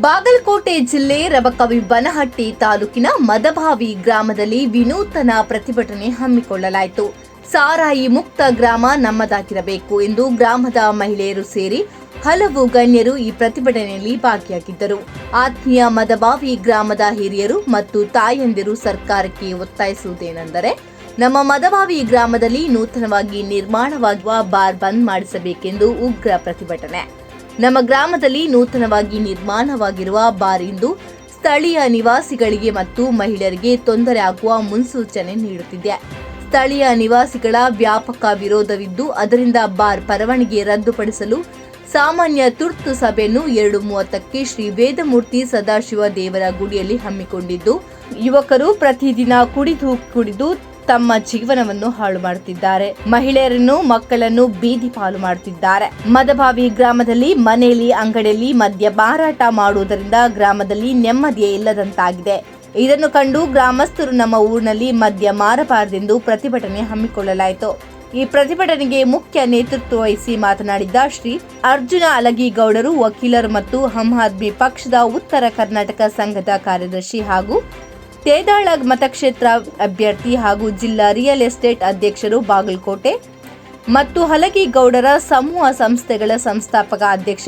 ಬಾಗಲಕೋಟೆ ಜಿಲ್ಲೆ ರಬಕವಿ-ಬನಹಟ್ಟಿ ತಾಲೂಕಿನ ಮದಭಾವಿ ಗ್ರಾಮದಲ್ಲಿ ವಿನೂತನ ಪ್ರತಿಭಟನೆ ಹಮ್ಮಿಕೊಳ್ಳಲಾಯಿತು. ಸಾರಾಯಿ ಮುಕ್ತ ಗ್ರಾಮ ನಮ್ಮದಾಗಿರಬೇಕು ಎಂದು ಗ್ರಾಮದ ಮಹಿಳೆಯರು ಸೇರಿ ಹಲವು ಗಣ್ಯರು ಈ ಪ್ರತಿಭಟನೆಯಲ್ಲಿ ಭಾಗಿಯಾಗಿದ್ದರು. ಆತ್ಮೀಯ ಮದಭಾವಿ ಗ್ರಾಮದ ಹಿರಿಯರು ಮತ್ತು ತಾಯಂದಿರು ಸರ್ಕಾರಕ್ಕೆ ಒತ್ತಾಯಿಸುವುದೇನೆಂದರೆ, ನಮ್ಮ ಮದಭಾವಿ ಗ್ರಾಮದಲ್ಲಿ ನೂತನವಾಗಿ ನಿರ್ಮಾಣವಾಗುವ ಬಾರ್ ಬಂದ್ ಮಾಡಿಸಬೇಕೆಂದು ಉಗ್ರ ಪ್ರತಿಭಟನೆ. ನಮ್ಮ ಗ್ರಾಮದಲ್ಲಿ ನೂತನವಾಗಿ ನಿರ್ಮಾಣವಾಗಿರುವ ಬಾರ್ ಇಂದು ಸ್ಥಳೀಯ ನಿವಾಸಿಗಳಿಗೆ ಮತ್ತು ಮಹಿಳೆಯರಿಗೆ ತೊಂದರೆ ಆಗುವ ಮುನ್ಸೂಚನೆ ನೀಡುತ್ತಿದೆ. ಸ್ಥಳೀಯ ನಿವಾಸಿಗಳ ವ್ಯಾಪಕ ವಿರೋಧವಿದ್ದು, ಅದರಿಂದ ಬಾರ್ ಪರವಾನಗಿ ರದ್ದುಪಡಿಸಲು ಸಾಮಾನ್ಯ ತುರ್ತು ಸಭೆಯನ್ನು 2:30ಕ್ಕೆ ಶ್ರೀ ವೇದಮೂರ್ತಿ ಸದಾಶಿವ ದೇವರ ಗುಡಿಯಲ್ಲಿ ಹಮ್ಮಿಕೊಂಡಿದ್ದು, ಯುವಕರು ಪ್ರತಿದಿನ ಕುಡಿದು ತಮ್ಮ ಜೀವನವನ್ನು ಹಾಳು ಮಾಡುತ್ತಿದ್ದಾರೆ. ಮಹಿಳೆಯರನ್ನು ಮಕ್ಕಳನ್ನು ಬೀದಿ ಪಾಲು ಮಾಡುತ್ತಿದ್ದಾರೆ. ಮದಭಾವಿ ಗ್ರಾಮದಲ್ಲಿ ಮನೆಯಲ್ಲಿ ಅಂಗಡಿಯಲ್ಲಿ ಮದ್ಯ ಮಾರಾಟ ಮಾಡುವುದರಿಂದ ಗ್ರಾಮದಲ್ಲಿ ನೆಮ್ಮದಿಯೇ ಇಲ್ಲದಂತಾಗಿದೆ. ಇದನ್ನು ಕಂಡು ಗ್ರಾಮಸ್ಥರು ನಮ್ಮ ಊರಿನಲ್ಲಿ ಮದ್ಯ ಮಾರಬಾರದೆಂದು ಪ್ರತಿಭಟನೆ ಹಮ್ಮಿಕೊಳ್ಳಲಾಯಿತು. ಈ ಪ್ರತಿಭಟನೆಗೆ ಮುಖ್ಯ ನೇತೃತ್ವ ವಹಿಸಿ ಮಾತನಾಡಿದ ಶ್ರೀ ಅರ್ಜುನ ಅಲಗಿಗೌಡರು, ವಕೀಲರು ಮತ್ತು ಹಮ್ ಆದ್ಮಿ ಪಕ್ಷದ ಉತ್ತರ ಕರ್ನಾಟಕ ಸಂಘದ ಕಾರ್ಯದರ್ಶಿ ಹಾಗೂ ತೇದಾಳ ಮತಕ್ಷೇತ್ರ ಅಭ್ಯರ್ಥಿ ಹಾಗೂ ಜಿಲ್ಲಾ ರಿಯಲ್ ಎಸ್ಟೇಟ್ ಅಧ್ಯಕ್ಷರು, ಬಾಗಲಕೋಟೆ ಮತ್ತು ಹಲಗಿಗೌಡರ ಸಮೂಹ ಸಂಸ್ಥೆಗಳ ಸಂಸ್ಥಾಪಕ ಅಧ್ಯಕ್ಷ,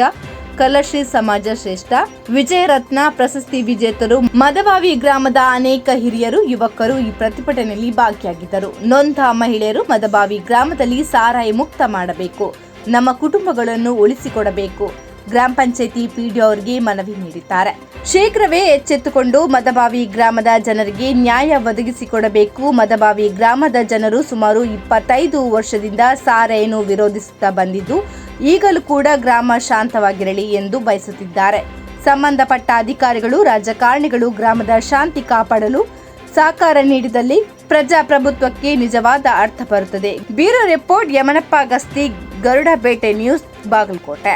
ಕಲಶ್ರೀ ಸಮಾಜ ಶ್ರೇಷ್ಠ, ವಿಜಯರತ್ನ ಪ್ರಶಸ್ತಿ ವಿಜೇತರು, ಮದಭಾವಿ ಗ್ರಾಮದ ಅನೇಕ ಹಿರಿಯರು, ಯುವಕರು ಈ ಪ್ರತಿಭಟನೆಯಲ್ಲಿ ಭಾಗಿಯಾಗಿದ್ದರು. ನೊಂದ ಮಹಿಳೆಯರು ಮದಭಾವಿ ಗ್ರಾಮದಲ್ಲಿ ಸಾರಾಯಿ ಮುಕ್ತ ಮಾಡಬೇಕು, ನಮ್ಮ ಕುಟುಂಬಗಳನ್ನು ಉಳಿಸಿಕೊಡಬೇಕು, ಗ್ರಾಮ ಪಂಚಾಯಿತಿ ಪಿಡಿಒ ಅವರಿಗೆ ಮನವಿ ನೀಡಿದ್ದಾರೆ. ಶೀಘ್ರವೇ ಎಚ್ಚೆತ್ತುಕೊಂಡು ಮದಭಾವಿ ಗ್ರಾಮದ ಜನರಿಗೆ ನ್ಯಾಯ ಒದಗಿಸಿಕೊಡಬೇಕು. ಮದಭಾವಿ ಗ್ರಾಮದ ಜನರು ಸುಮಾರು 25 ವರ್ಷದಿಂದ ಸಾರಾಯಿಯನ್ನು ವಿರೋಧಿಸುತ್ತಾ ಬಂದಿದ್ದು, ಈಗಲೂ ಕೂಡ ಗ್ರಾಮ ಶಾಂತವಾಗಿರಲಿ ಎಂದು ಬಯಸುತ್ತಿದ್ದಾರೆ. ಸಂಬಂಧಪಟ್ಟ ಅಧಿಕಾರಿಗಳು, ರಾಜಕಾರಣಿಗಳು ಗ್ರಾಮದ ಶಾಂತಿ ಕಾಪಾಡಲು ಸಹಕಾರ ನೀಡಿದಲ್ಲಿ ಪ್ರಜಾಪ್ರಭುತ್ವಕ್ಕೆ ನಿಜವಾದ ಅರ್ಥ ಬರುತ್ತದೆ. Bureau report, Yamanappa Gasti, Garudabete news, Bagalkote.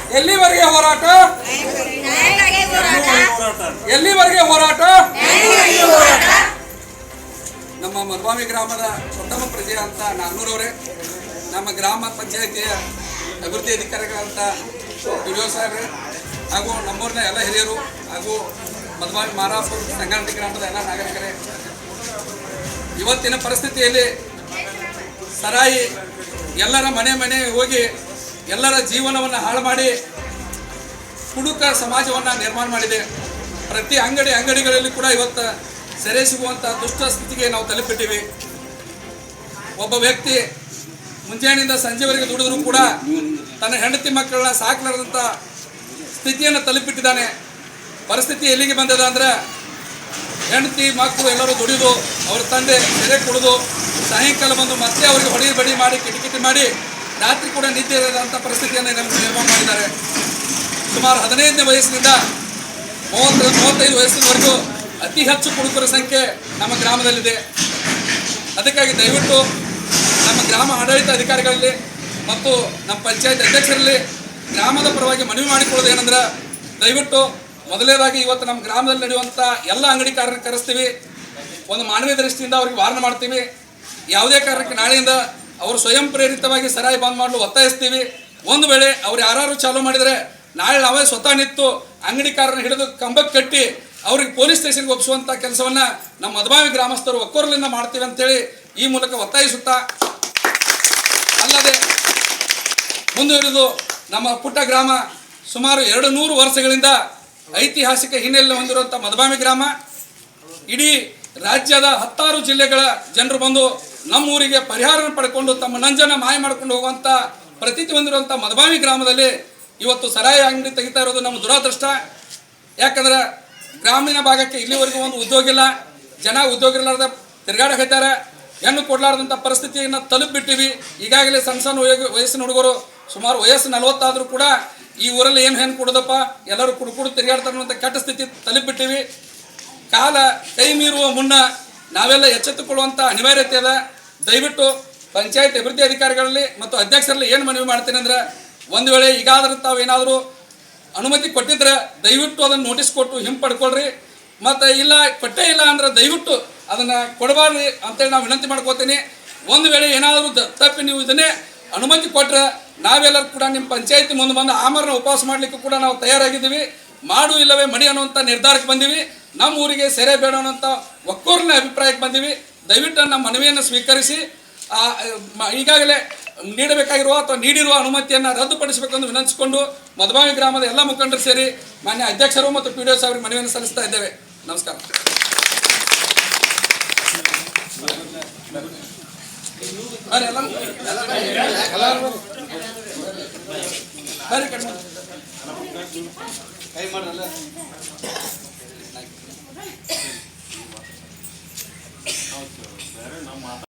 ಎಲ್ಲಿವರೆಗೆ ಹೋರಾಟ? ನಮ್ಮ ಮದಭಾವಿ ಗ್ರಾಮದ ಉತ್ತಮ ಪ್ರಜೆ ಅಂತ ನಾನ್ನೂರವರೇ, ನಮ್ಮ ಗ್ರಾಮ ಪಂಚಾಯಿತಿಯ ಅಭಿವೃದ್ಧಿ ಅಧಿಕಾರಿಗಳಂತ ಪಿಡಿಒ ಸಾಹೇಬ್ರೆ ಹಾಗೂ ನಮ್ಮೂರಿನ ಎಲ್ಲ ಹಿರಿಯರು ಹಾಗೂ ಮದಭಾವಿ ಮಾರಾಪುರ ಸಂಗಾನಟ್ಟಿ ಗ್ರಾಮದ ಎಲ್ಲ ನಾಗರಿಕರೇ, ಇವತ್ತಿನ ಪರಿಸ್ಥಿತಿಯಲ್ಲಿ ಸರಾಯಿ ಎಲ್ಲರ ಮನೆ ಹೋಗಿ ಎಲ್ಲರ ಜೀವನವನ್ನು ಹಾಳು ಮಾಡಿ ಕುಡುಕ ಸಮಾಜವನ್ನು ನಿರ್ಮಾಣ ಮಾಡಿದೆ. ಪ್ರತಿ ಅಂಗಡಿಗಳಲ್ಲಿ ಕೂಡ ಇವತ್ತು ಸೆರೆ ಸಿಗುವಂಥ ದುಷ್ಟ ಸ್ಥಿತಿಗೆ ನಾವು ತಲುಪಿಟ್ಟಿವಿ. ಒಬ್ಬ ವ್ಯಕ್ತಿ ಮುಂಜಾನೆಯಿಂದ ಸಂಜೆವರೆಗೆ ದುಡಿದ್ರೂ ಕೂಡ ತನ್ನ ಹೆಂಡತಿ ಮಕ್ಕಳನ್ನ ಸಾಕಲಾರದಂಥ ಸ್ಥಿತಿಯನ್ನು ತಲುಪಿಟ್ಟಿದ್ದಾನೆ. ಪರಿಸ್ಥಿತಿ ಎಲ್ಲಿಗೆ ಬಂದದ ಅಂದರೆ, ಹೆಂಡತಿ ಮಕ್ಕಳು ಎಲ್ಲರೂ ದುಡಿದು ಅವ್ರ ತಂದೆ ಸೆರೆ ಕುಡಿದು ಸಾಯಂಕಾಲ ಬಂದು ಮತ್ತೆ ಅವರಿಗೆ ಹೊಡಿ ಬಡಿ ಮಾಡಿ ಕಿಟಕಿಟಿ ಮಾಡಿ ರಾತ್ರಿ ಕೂಡ ನಿದ್ದೆ ಇರದಂಥ ಪರಿಸ್ಥಿತಿಯನ್ನು ನಿರ್ಮಾಣ ಮಾಡಿದ್ದಾರೆ. ಸುಮಾರು 15ನೇ ವಯಸ್ಸಿನಿಂದ 30-35 ವಯಸ್ಸಿನವರೆಗೂ ಅತಿ ಹೆಚ್ಚು ಕುಡುಕರ ಸಂಖ್ಯೆ ನಮ್ಮ ಗ್ರಾಮದಲ್ಲಿದೆ. ಅದಕ್ಕಾಗಿ ದಯವಿಟ್ಟು ನಮ್ಮ ಗ್ರಾಮ ಆಡಳಿತ ಅಧಿಕಾರಿಗಳಲ್ಲಿ ಮತ್ತು ನಮ್ಮ ಪಂಚಾಯತ್ ಅಧ್ಯಕ್ಷರಲ್ಲಿ ಗ್ರಾಮದ ಪರವಾಗಿ ಮನವಿ ಮಾಡಿಕೊಳ್ಳೋದು ಏನಂದ್ರೆ, ದಯವಿಟ್ಟು ಮೊದಲನೇದಾಗಿ ಇವತ್ತು ನಮ್ಮ ಗ್ರಾಮದಲ್ಲಿ ನಡೆಯುವಂಥ ಎಲ್ಲ ಅಂಗಡಿಕಾರರನ್ನು ಕರೆಸ್ತೀವಿ. ಒಂದು ಮಾನವೀಯ ದೃಷ್ಟಿಯಿಂದ ಅವ್ರಿಗೆ ವಾರ್ನ್ ಮಾಡ್ತೀವಿ. ಯಾವುದೇ ಕಾರಣಕ್ಕೆ ನಾಳೆಯಿಂದ ಅವರು ಸ್ವಯಂ ಪ್ರೇರಿತವಾಗಿ ಸರಾಯಿ ಬಂದ್ ಮಾಡಲು ಒತ್ತಾಯಿಸ್ತೀವಿ. ಒಂದು ವೇಳೆ ಅವ್ರು ಯಾರು ಚಾಲೂ ಮಾಡಿದರೆ ನಾಳೆ ನಾವೇ ಸ್ವತಃ ನಿಂತು ಅಂಗಡಿಕಾರರನ್ನು ಹಿಡಿದು ಕಂಬಕ್ಕೆ ಕಟ್ಟಿ ಅವ್ರಿಗೆ ಪೊಲೀಸ್ ಸ್ಟೇಷನ್ಗೆ ಒಪ್ಪಿಸುವಂಥ ಕೆಲಸವನ್ನು ನಮ್ಮ ಮದಭಾವಿ ಗ್ರಾಮಸ್ಥರು ಒಕ್ಕೊರಲಿಂದ ಮಾಡ್ತೀವಿ ಅಂತೇಳಿ ಈ ಮೂಲಕ ಒತ್ತಾಯಿಸುತ್ತಾ, ಅಲ್ಲದೆ ಮುಂದುವರಿದು ನಮ್ಮ ಪುಟ್ಟ ಗ್ರಾಮ ಸುಮಾರು 200 ವರ್ಷಗಳಿಂದ ಐತಿಹಾಸಿಕ ಹಿನ್ನೆಲೆ ಹೊಂದಿರುವಂಥ ಮದಭಾವಿ ಗ್ರಾಮ ಇಡೀ ರಾಜ್ಯದ 16 ಜಿಲ್ಲೆಗಳ ಜನರು ಬಂದು ನಮ್ಮೂರಿಗೆ ಪರಿಹಾರ ಪಡ್ಕೊಂಡು ತಮ್ಮ ನಂಜನ ಮಾಯ ಮಾಡ್ಕೊಂಡು ಹೋಗುವಂಥ ಪ್ರತೀತಿ ಹೊಂದಿರುವಂಥ ಮದಭಾವಿ ಗ್ರಾಮದಲ್ಲಿ ಇವತ್ತು ಸರಾಯಿ ಅಂಗಡಿ ತೆಗಿತಾ ಇರೋದು ನಮ್ಮ ದುರಾದೃಷ್ಟ. ಯಾಕಂದ್ರೆ ಗ್ರಾಮೀಣ ಭಾಗಕ್ಕೆ ಇಲ್ಲಿವರೆಗೂ ಒಂದು ಉದ್ಯೋಗ ಇಲ್ಲ, ಜನ ಉದ್ಯೋಗ ಇರಲಾರ್ದ ತಿರುಗಾಡಕತ್ತಾರೆ. ಹೆಣ್ಣು ಕೊಡಲಾರ್ದಂಥ ಪರಿಸ್ಥಿತಿಯನ್ನು ತಲುಪಿಬಿಟ್ಟಿವಿ. ಈಗಾಗಲೇ ಸಣ್ಣ ವಯಸ್ಸಿನ ಹುಡುಗರು ಸುಮಾರು ವಯಸ್ಸು 40 ಆದರೂ ಕೂಡ ಈ ಊರಲ್ಲಿ ಏನು ಹೆಣ್ಣು ಕೊಡೋದಪ್ಪ, ಎಲ್ಲರೂ ಕುಡು ತಿರುಗಾಡ್ತಾರೆ ಅನ್ನೋಂಥ ಕೆಟ್ಟ ಸ್ಥಿತಿ ತಲುಪಿಬಿಟ್ಟಿವಿ. ಕಾಲ ಕೈ ಮೀರುವ ಮುನ್ನ ನಾವೆಲ್ಲ ಎಚ್ಚೆತ್ತುಕೊಳ್ಳುವಂಥ ಅನಿವಾರ್ಯತೆ ಅದ. ದಯವಿಟ್ಟು ಪಂಚಾಯತ್ ಅಭಿವೃದ್ಧಿ ಅಧಿಕಾರಿಗಳಲ್ಲಿ ಮತ್ತು ಅಧ್ಯಕ್ಷರಲ್ಲಿ ಏನು ಮನವಿ ಮಾಡ್ತೀನಿ ಅಂದರೆ, ಒಂದು ವೇಳೆ ಈಗಾದರೂ ತಾವು ಏನಾದರೂ ಅನುಮತಿ ಕೊಟ್ಟಿದ್ರೆ ದಯವಿಟ್ಟು ಅದನ್ನು ನೋಟಿಸ್ ಕೊಟ್ಟು ಹಿಂಪಡ್ಕೊಳ್ರಿ. ಮತ್ತು ಇಲ್ಲ ಕೊಟ್ಟೇ ಇಲ್ಲ ಅಂದ್ರೆ ದಯವಿಟ್ಟು ಅದನ್ನು ಕೊಡಬಾರ್ದು ಅಂತೇಳಿ ನಾವು ವಿನಂತಿ ಮಾಡ್ಕೋತೀನಿ. ಒಂದು ವೇಳೆ ಏನಾದರೂ ತಪ್ಪಿ ನೀವು ಇದನ್ನೇ ಅನುಮತಿ ಕೊಟ್ಟರೆ ನಾವೆಲ್ಲರೂ ಕೂಡ ನಿಮ್ಮ ಪಂಚಾಯತಿ ಮುಂದೆ ಬಂದು ಆಮರಣ ಉಪವಾಸ ಮಾಡಲಿಕ್ಕೂ ಕೂಡ ನಾವು ತಯಾರಾಗಿದ್ದೀವಿ. ಮಾಡು ಇಲ್ಲವೇ ಮಡಿ ಅನ್ನುವಂಥ ನಿರ್ಧಾರಕ್ಕೆ ಬಂದೀವಿ. ನಮ್ಮ ಊರಿಗೆ ಸೆರೆ ಬೇಡ ಅನ್ನೋಂಥ ಒಕ್ಕೂರಿನ ಅಭಿಪ್ರಾಯಕ್ಕೆ ಬಂದೀವಿ. ದಯವಿಟ್ಟು ನಮ್ಮ ಮನವಿಯನ್ನು ಸ್ವೀಕರಿಸಿ ಈಗಾಗಲೇ ನೀಡಬೇಕಾಗಿರುವ ಅಥವಾ ನೀಡಿರುವ ಅನುಮತಿಯನ್ನು ರದ್ದುಪಡಿಸಬೇಕೆಂದು ವಿನಂತಿಸಿಕೊಂಡು ಮದಭಾವಿ ಗ್ರಾಮದ ಎಲ್ಲ ಮುಖಂಡರು ಸೇರಿ ಮಾನ್ಯ ಅಧ್ಯಕ್ಷರು ಮತ್ತು PDO ಸಾಹೇಬರಿಗೆ ಮನವಿಯನ್ನು ಸಲ್ಲಿಸ್ತಾ ಇದ್ದೇವೆ. ನಮಸ್ಕಾರ. ಕೈ ಮಾಡ್ರಲ್ಲ